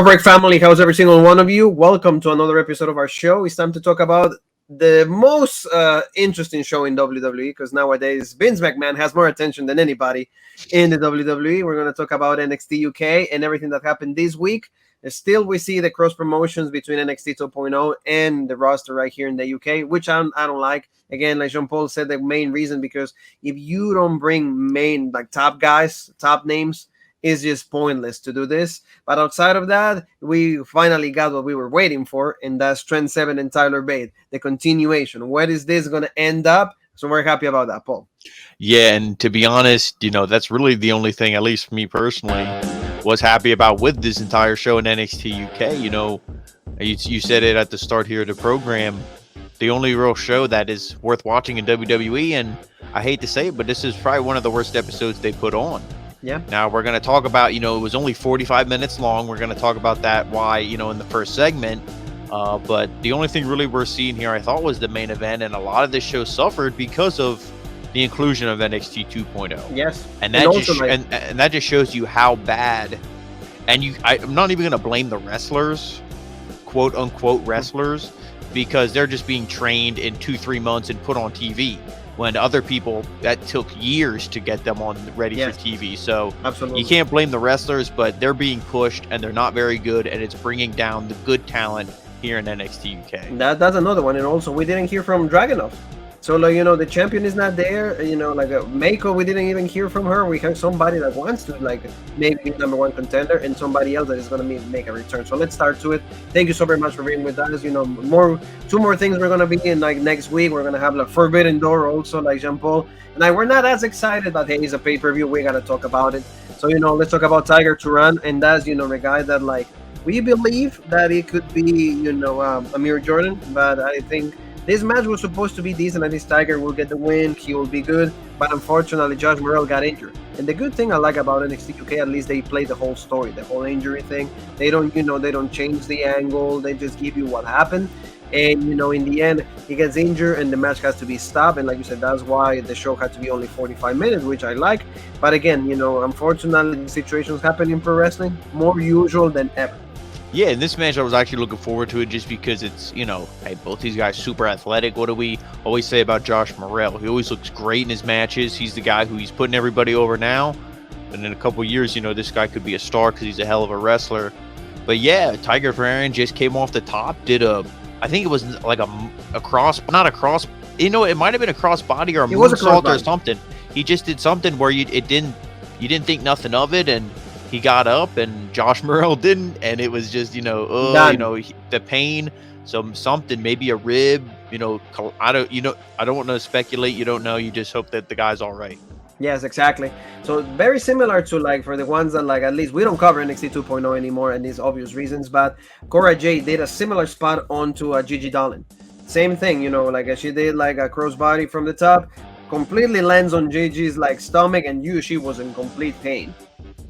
Break family, how's every single one of you? Welcome to another episode of our show. It's time to talk about the most interesting show in WWE because nowadays Vince McMahon has more attention than anybody in the WWE. We're going to talk about NXT UK and everything that happened this week. Still, we see the cross promotions between NXT 2.0 and the roster right here in the UK, which I don't like. Again, like Jean Paul said, the main reason because if you don't bring main like top guys, top names, it's just pointless to do this. But outside of that, we finally got what we were waiting for, and that's Trent Seven and Tyler Bate, the continuation. Where is this going to end up? So we're happy about that, Paul. Yeah, and to be honest, that's really the only thing, at least for me personally, was happy about with this entire show in NXT UK. You said it at the start here of the program. The only real show that is worth watching in WWE, and I hate to say it, but this is probably one of the worst episodes they put on. Yeah. Now we're going to talk about, it was only 45 minutes long. We're going to talk about that, why, in the first segment. But the only thing really we're seeing here, I thought, was the main event. And a lot of this show suffered because of the inclusion of NXT 2.0. Yes. And that just shows you how bad. And I'm not even going to blame the wrestlers, quote unquote wrestlers, because they're just being trained in 2-3 months and put on TV. When other people, that took years to get them on ready for TV. So absolutely, you can't blame the wrestlers, but they're being pushed and they're not very good, and it's bringing down the good talent here in NXT UK. That's another one. And also, we didn't hear from Dragunov. So, the champion is not there. Mako, we didn't even hear from her. We have somebody that wants to, maybe be number one contender, and somebody else that is going to make a return. So let's start to it. Thank you so very much for being with us. Two more things we're going to be in, next week. We're going to have, Forbidden Door also, like Jean-Paul. And we're not as excited, but hey, it's a pay-per-view. We got to talk about it. So, let's talk about Tiger TURAN. And that's, the guy that, we believe that it could be, Amir Jordan. But I think this match was supposed to be decent. At least Tiger will get the win. He will be good. But unfortunately, Josh MORRELL got injured. And the good thing I like about NXT UK, at least they play the whole story, the whole injury thing. They don't, they don't change the angle. They just give you what happened. And, in the end, he gets injured and the match has to be stopped. And like you said, that's why the show had to be only 45 minutes, which I like. But again, unfortunately, the situations happen in pro wrestling more usual than ever. Yeah, in this match, I was actually looking forward to it just because it's, hey, both these guys super athletic. What do we always say about Josh MORRELL? He always looks great in his matches. He's the guy who he's putting everybody over now. And in a couple years, this guy could be a star because he's a hell of a wrestler. But yeah, Tiger TURAN just came off the top, I think it was like a cross, not a cross. It might have been a cross body or a moonsault or something. He just did something where you didn't think nothing of it, and he got up, and Josh MORRELL didn't, and it was just the pain. Something, maybe a rib. I don't want to speculate. You don't know. You just hope that the guy's all right. Yes, exactly. So very similar to for the ones that at least we don't cover NXT 2.0 anymore, and these obvious reasons. But Cora Jade did a similar spot onto Gigi Dolan. Same thing, she did a crossbody from the top, completely lands on Gigi's stomach, and she was in complete pain.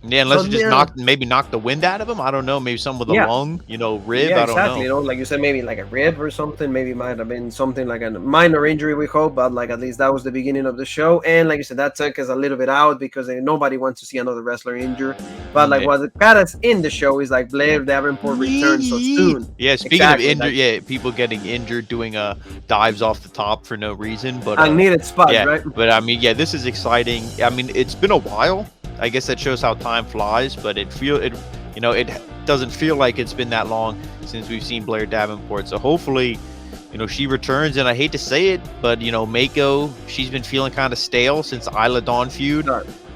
Yeah, unless it just knocked the wind out of him. I don't know. Maybe some with a lung, rib. Yeah, I don't exactly. know. Like you said, maybe a rib or something. Maybe it might have been something like a minor injury, we hope. But at least that was the beginning of the show. And like you said, that took us a little bit out because nobody wants to see another wrestler injured. But what got us in the show is Blair Davenport returned so soon. Yeah, speaking of injured, people getting injured doing dives off the top for no reason. But I needed spots, right? But this is exciting. It's been a while. I guess that shows how time flies, but it doesn't feel like it's been that long since we've seen Blair Davenport. So hopefully, she returns. And I hate to say it, but Mako, she's been feeling kind of stale since Isla Dawn feud.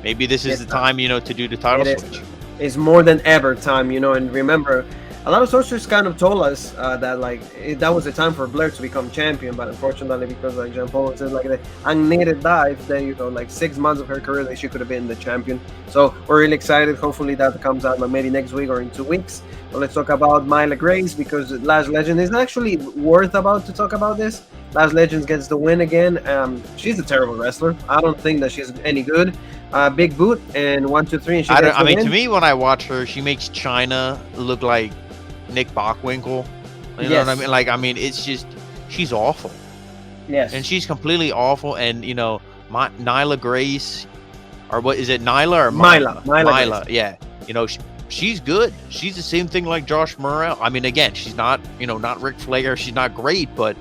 Maybe this is the time, to do the title switch. It's more than ever time, and remember, a lot of sources kind of told us that that was the time for Blair to become champion, but unfortunately, because Jean Paul said the unneeded dive, then 6 months of her career that she could have been the champion. So we're really excited. Hopefully that comes out maybe next week or in 2 weeks. So let's talk about Myla Grace, because Lash Legend is actually worth about to talk about this. Lash Legend gets the win again. She's a terrible wrestler. I don't think that she's any good. Big boot and 1, 2, 3, and she gets the win. To me, when I watch her, she makes Chyna look like Nick Bockwinkel. You know what I mean? It's just, she's awful. Yes. And she's completely awful. And, Nyla Grace, or what is it, Nyla or Myla? Myla, yeah. she's good. She's the same thing like Josh Morrell. I mean, again, she's not, not Ric Flair. She's not great, but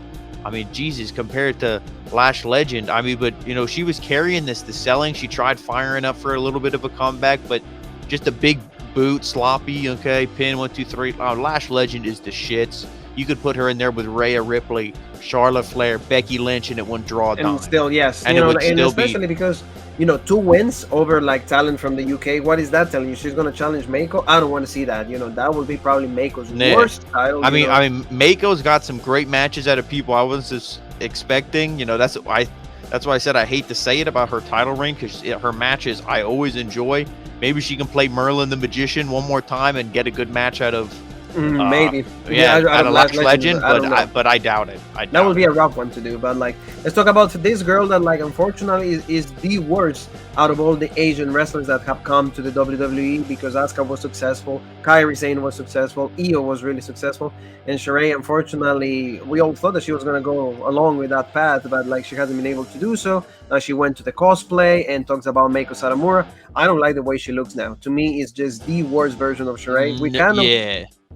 I mean, Jesus, compared to Lash Legend, I mean, but she was carrying the selling. She tried firing up for a little bit of a comeback, but just a big boot, sloppy, okay, pin, 1, 2, 3. Lash Legend is the shits. You could put her in there with Rhea Ripley, Charlotte Flair, Becky Lynch, and it wouldn't draw a dime. And still, yes, and especially because 2 wins over like talent from the UK. What is that telling you? She's gonna challenge Mako? I don't want to see that. That would be probably Mako's worst title. I mean, Mako's got some great matches out of people I wasn't expecting. That's why I said I hate to say it about her title reign, because her matches I always enjoy. Maybe she can play Merlin the Magician one more time and get a good match out of. Maybe. Out of Lash Legend, but I doubt it. That would be a rough one to do. But let's talk about this girl that unfortunately is the worst out of all the Asian wrestlers that have come to the WWE, because Asuka was successful, Kairi Sane was successful, Io was really successful, and Sheree, unfortunately, we all thought that she was going to go along with that path, but she hasn't been able to do so. Now she went to the cosplay and talks about Meiko Satomura. I don't like the way she looks now. To me, it's just the worst version of Sheree. We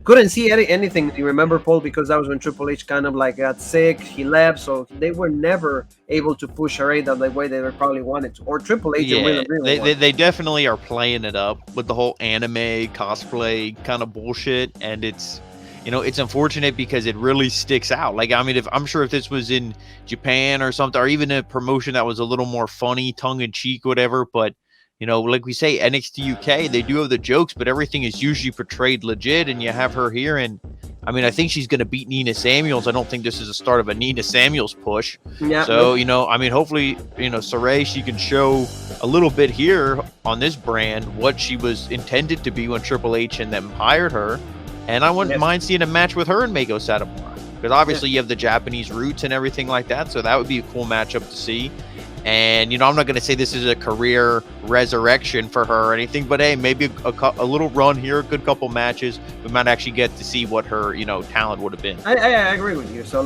couldn't see anything. You remember, Paul, because that was when Triple H kind of got sick, he left, so they were never able to push Sheree the way they probably wanted to. Or Triple H, they definitely are playing it up with the whole anime cosplay kind of bullshit, and it's it's unfortunate because it really sticks out. I mean, I'm sure if this was in Japan or something, or even a promotion that was a little more funny, tongue in cheek, whatever, but like we say, NXT UK, they do have the jokes, but everything is usually portrayed legit, and you have her here, and I mean, I think she's going to beat Nina Samuels. I don't think this is the start of a Nina Samuels push. Yeah. So, I mean, hopefully, Sarray, she can show a little bit here on this brand what she was intended to be when Triple H and them hired her, and I wouldn't mind seeing a match with her and Meiko Satomura, because obviously you have the Japanese roots and everything like that, so that would be a cool matchup to see. And, I'm not going to say this is a career resurrection for her or anything, but hey, maybe a little run here, a good couple matches, we might actually get to see what her, talent would have been. I agree with you. So,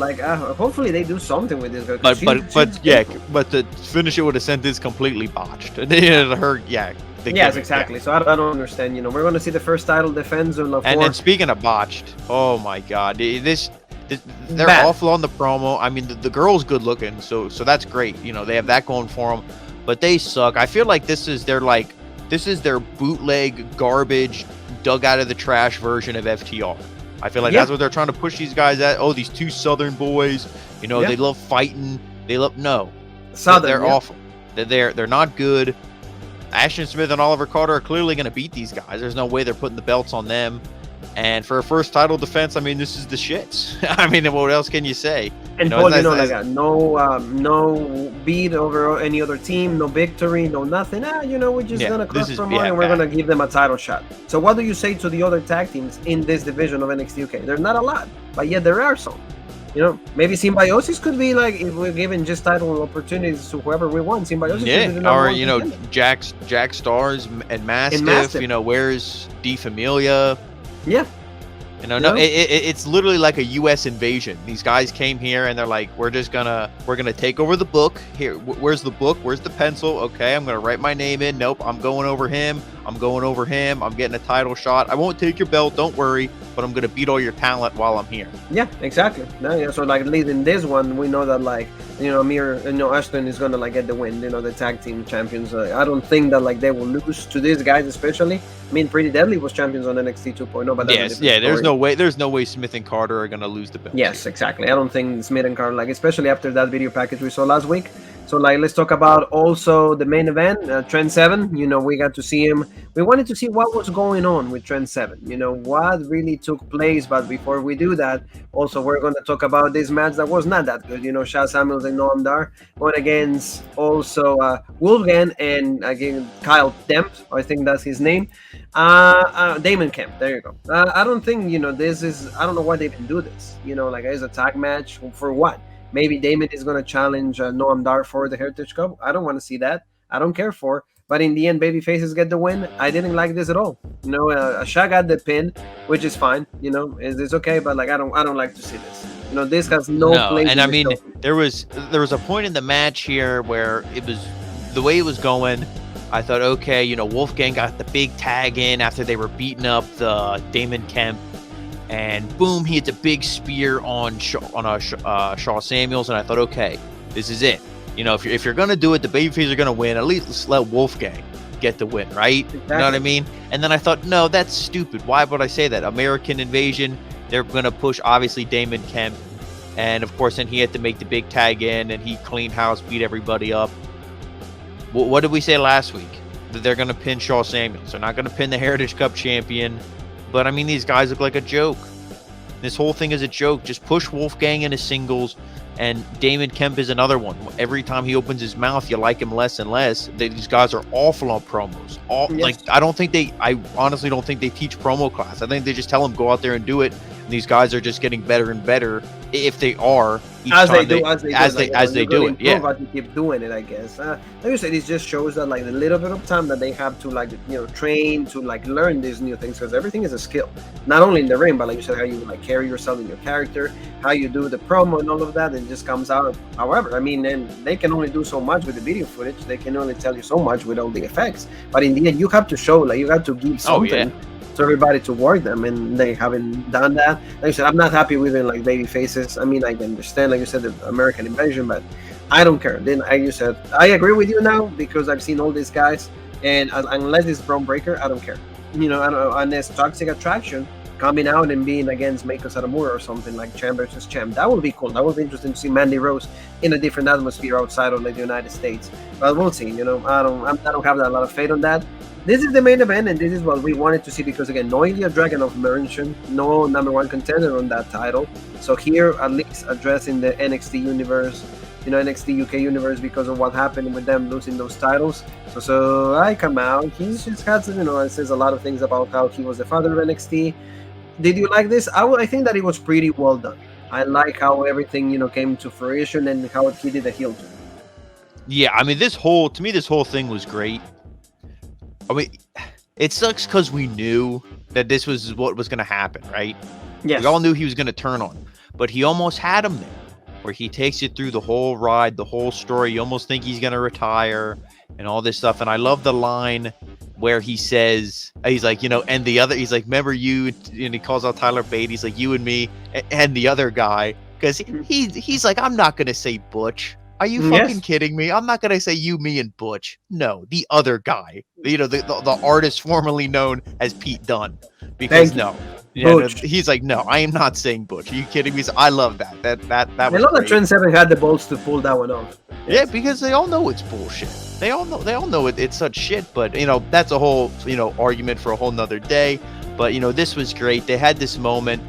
hopefully they do something with this girl. But to finish it with a sentence completely botched. Yes, exactly. So I don't understand. We're going to see the first title defense on the floor. And then speaking of botched, oh my God, they're awful on the promo. I mean, the girl's good looking, so that's great. They have that going for them, but they suck. I feel like this is their bootleg garbage, dug out of the trash version of FTR. I feel like that's what they're trying to push these guys at. Oh, these two Southern boys, they love fighting. They're awful. They're not good. Ashton Smith and Oliver Carter are clearly going to beat these guys. There's no way they're putting the belts on them. And for a first title defense, I mean, this is the shits. I mean, what else can you say? And Paul, no beat over any other team, no victory, no nothing. We're just gonna cross promote and we're gonna give them a title shot. So what do you say to the other tag teams in this division of NXT UK? There's not a lot, but yet there are some. Maybe Symbiosis could be if we're giving just title opportunities to whoever we want. Symbiosis could be or Jack Stars and Mastiff. Where's D Familia? Yeah. It's literally like a U.S. invasion. These guys came here and they're like, we're gonna take over the book. Here, where's the book? Where's the pencil? Okay, I'm gonna write my name in. Nope, I'm going over him. I'm getting a title shot. I won't take your belt, don't worry, but I'm gonna beat all your talent while I'm here. Yeah, exactly. So leading this one, we know that Amir, Ashton is gonna get the win. The tag team champions. I don't think that they will lose to these guys, especially. I mean, Pretty Deadly was champions on NXT 2.0, but there's no way Smith and Carter are gonna lose the belt. Yes, exactly. I don't think Smith and Carter, especially after that video package we saw last week. So let's talk about also the main event, Trent Seven. We got to see him. We wanted to see what was going on with Trent Seven. What really took place. But before we do that, also we're going to talk about this match that was not that good. Shaz Samuels and Noam Dar going against also Wolfgang and again Kyle Dempf. I think that's his name. Damon Kemp. There you go. I don't think this is. I don't know why they even do this. As a tag match for what? Maybe Damon is going to challenge Noam Dar for the Heritage Cup. I don't want to see that. I don't care for. But in the end, babyfaces get the win. I didn't like this at all. Shaq got the pin, which is fine. It's okay. But I don't like to see this. This has no place. And I mean, there was a point in the match here where it was the way it was going. I thought, okay, you know, Wolfgang got the big tag in after they were beating up the Damon Kemp, and boom, he hits a big spear on Shaw Samuels, and I thought, okay, this is it. You know, if you're gonna do it, the babyface are gonna win. At least let Wolfgang get the win, right? Exactly. You know what I mean? And then I thought, no, that's stupid. Why would I say that? American Invasion, they're gonna push obviously Damon Kemp, and of course, then he had to make the big tag in, and he clean house, beat everybody up. What did we say last week? That they're gonna pin Shaw Samuels. They're not gonna pin the Heritage Cup champion. But I mean, these guys look like a joke. This whole thing is a joke. Just push Wolfgang into singles, and Damon Kemp is another one. Every time he opens his mouth, you like him less and less. These guys are awful on promos. Like, I honestly don't think they teach promo class. I think they just tell them go out there and do it. And these guys are just getting better and better, if they are, as they do it. Yeah, as you keep doing it, I guess. Like you said, it just shows that, like, the little bit of time that they have to, like, you know, train to, like, learn these new things, because everything is a skill, not only in the ring, but like you said, how you, like, carry yourself in your character, how you do the promo and all of that. It just comes out. However, I mean, and they can only do so much with the video footage. They can only tell you so much with all the effects. But in the end, you have to show, like, you have to give something. To everybody to work them, and they haven't done that. Like I said, I'm not happy with it, like, baby faces. I mean, I can understand, like you said, the American Invasion, but I don't care. Then you said, I agree with you now, because I've seen all these guys, and unless it's Braun Breaker, I don't care. You know, unless Toxic Attraction coming out and being against Meiko Satomura or something, like champ versus champ, that would be cool. That would be interesting to see Mandy Rose in a different atmosphere outside of, like, the United States. But we'll see. You know, I don't have a lot of faith on that. This is the main event, and this is what we wanted to see, because, again, no Ilya Dragunov mentioned, no number one contender on that title. So here, at least addressing the NXT universe, you know, NXT UK universe, because of what happened with them losing those titles. So I come out. He's just had, you know, it says a lot of things about how he was the father of NXT. Did you like this? I think that it was pretty well done. I like how everything, you know, came to fruition, and how he did the heel turn. Yeah, I mean, this whole thing was great. I mean, it sucks because we knew that this was what was going to happen, right? Yes. We all knew he was going to turn on him, but he almost had him there, where he takes you through the whole ride, the whole story. You almost think he's going to retire and all this stuff. And I love the line where he says, he's like, you know, and the other, he's like, remember you, and he calls out Tyler Bate. He's like, you and me and the other guy, because he's like, I'm not going to say Butch. Are you fucking kidding me? I'm not gonna say you, me, and Butch. No, the other guy. You know, the artist formerly known as Pete Dunne. Because he's like, no, I am not saying Butch. Are you kidding me? So I love that. That was I love that Trent 7 had the balls to pull that one off. Yeah, because they all know it's bullshit. They all know it's such shit. But, you know, that's a whole, you know, argument for a whole nother day. But, you know, this was great. They had this moment.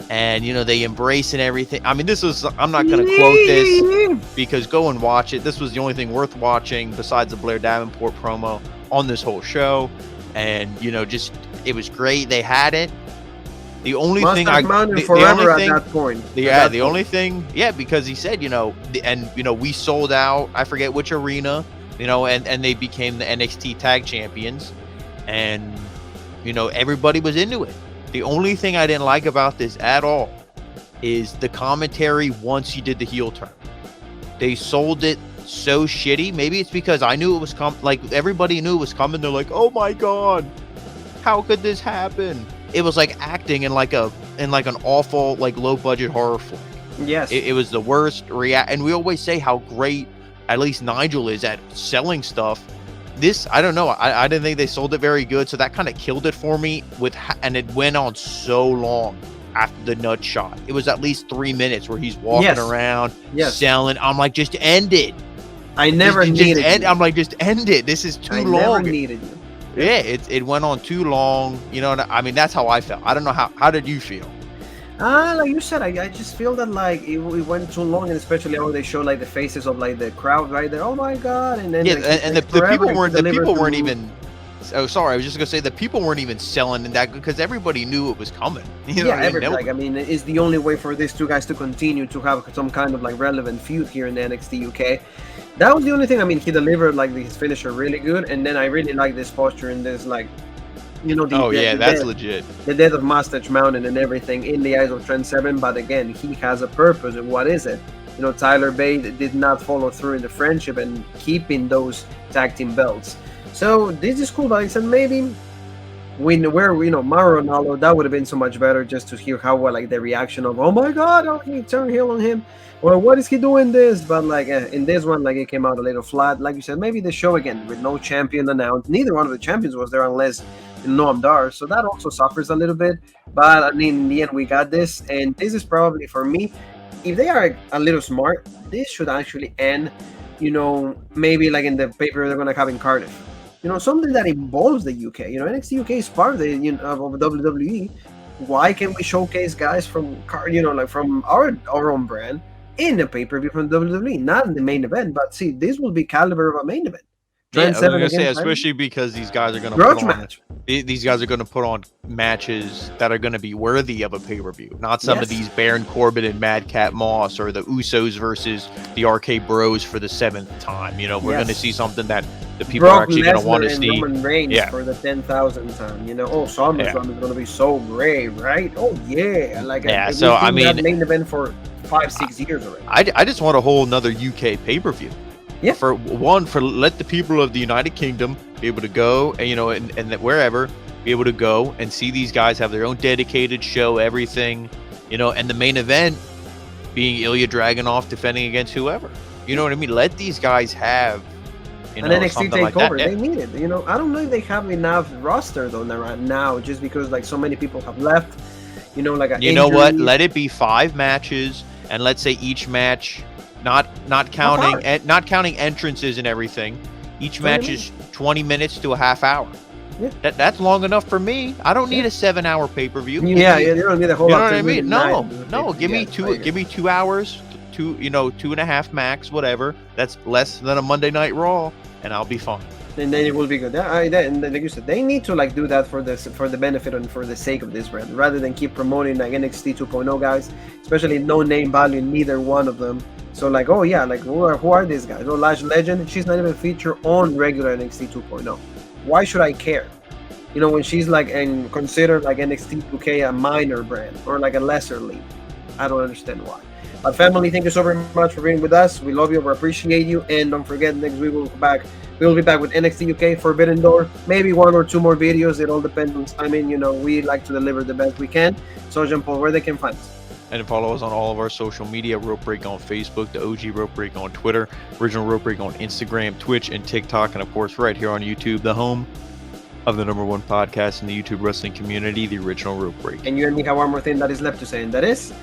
And, you know, they embrace and everything. I mean, this was, I'm not going to quote this, because go and watch it. This was the only thing worth watching besides the Blair Davenport promo on this whole show. And, you know, just, it was great. They had it. The only thing at that point. Yeah, the only thing, because he said, you know, and, you know, we sold out, I forget which arena, you know, and they became the NXT Tag Champions. And, you know, everybody was into it. The only thing I didn't like about this at all is the commentary once he did the heel turn. They sold it so shitty. Maybe it's because I knew it was like everybody knew it was coming. They're like, "Oh my god, how could this happen?" It was like acting in like an awful, like, low budget horror flick. Yes, it was the worst and we always say how great at least Nigel is at selling stuff. This, I don't know. I didn't think they sold it very good, so that kind of killed it for me. And it went on so long after the nut shot. It was at least 3 minutes where he's walking around selling. I'm like, just end it. I never needed it. I'm like, just end it. This is too long. I never needed you. Yeah, it went on too long. You know, I mean, that's how I felt. I don't know how did you feel? Like you said, I just feel that, like, it went too long, and especially how they show, like, the faces of, like, the crowd right there. Oh my god! And then the people weren't even. Oh, sorry, I was just gonna say the people weren't even selling in that, because everybody knew it was coming. You know everybody. I mean, it's the only way for these two guys to continue to have some kind of, like, relevant feud here in the NXT UK. That was the only thing. I mean, he delivered, like, his finisher really good, and then I really like this posture and this, like, you know, that's legit. The death of Mustache Mountain and everything in the eyes of Trent 7, but again, he has a purpose, and what is it? You know, Tyler Bate did not follow through in the friendship and keeping those tag team belts. So this is cool, but like I said, maybe where Mauro Ronaldo, that would have been so much better just to hear how like the reaction of, oh my god, how can he turn heel on him, or what is he doing this? But like in this one, like it came out a little flat. Like you said, maybe the show again with no champion announced. Neither one of the champions was there unless Noam Dar, so that also suffers a little bit. But I mean, in the end, we got this, and this is probably for me, if they are a little smart, this should actually end. Maybe like in the paper they're gonna have in Cardiff. Something that involves the UK. NXT UK is part of the of WWE. Why can't we showcase guys from like from our own brand in a pay-per-view from WWE, not in the main event? But see, this will be caliber of a main event. Yeah, I was gonna say, especially because these guys are gonna put on these guys are gonna put on matches that are gonna be worthy of a pay-per-view, not some of these Baron Corbin and Madcap Moss or the Usos versus the RK Bros for the 7th time. We're gonna see something that the people are actually gonna want to see. Roman Reigns for the 10,000th time. SummerSlam is gonna be so great, right? Oh yeah, So I mean, that main event for 5-6 years already. I just want a whole another UK pay-per-view. Yeah. For let the people of the United Kingdom be able to go and and wherever be able to go and see these guys have their own dedicated show, everything, and the main event being Ilya Dragunov defending against whoever. You know what I mean? Let these guys have an NXT takeover. They need it. I don't know if they have enough roster though right now, just because like so many people have left. Know what? Let it be 5 matches, and let's say each match. Not counting entrances and everything. Each match is 20 minutes to a half hour. Yeah. That's long enough for me. I don't need a 7-hour pay-per-view. Yeah, you don't need a whole lot. You know what I mean? No. Give me 2 hours, 2.5 max, whatever. That's less than a Monday Night Raw, and I'll be fine. And then it will be good. And like you said, they need to do that for the benefit and for the sake of this brand, rather than keep promoting like NXT 2.0 guys, especially no name value in neither one of them. So who are these guys? Oh, Lash Legend, she's not even featured on regular NXT 2.0. Why should I care? When she's and considered like NXT 2K a minor brand or like a lesser league. I don't understand why. But family, thank you so very much for being with us. We love you, we appreciate you, and don't forget next week we'll be back with NXT UK Forbidden Door. Maybe 1 or 2 more videos. It all depends on timing. We like to deliver the best we can. So Jean Paul, where they can find us? And follow us on all of our social media. Rope Break on Facebook, the OG Rope Break on Twitter, Original Rope Break on Instagram, Twitch, and TikTok, and of course right here on YouTube, the home of the #1 podcast in the YouTube wrestling community, the Original Rope Break. And you and me have one more thing that is left to say, and that is...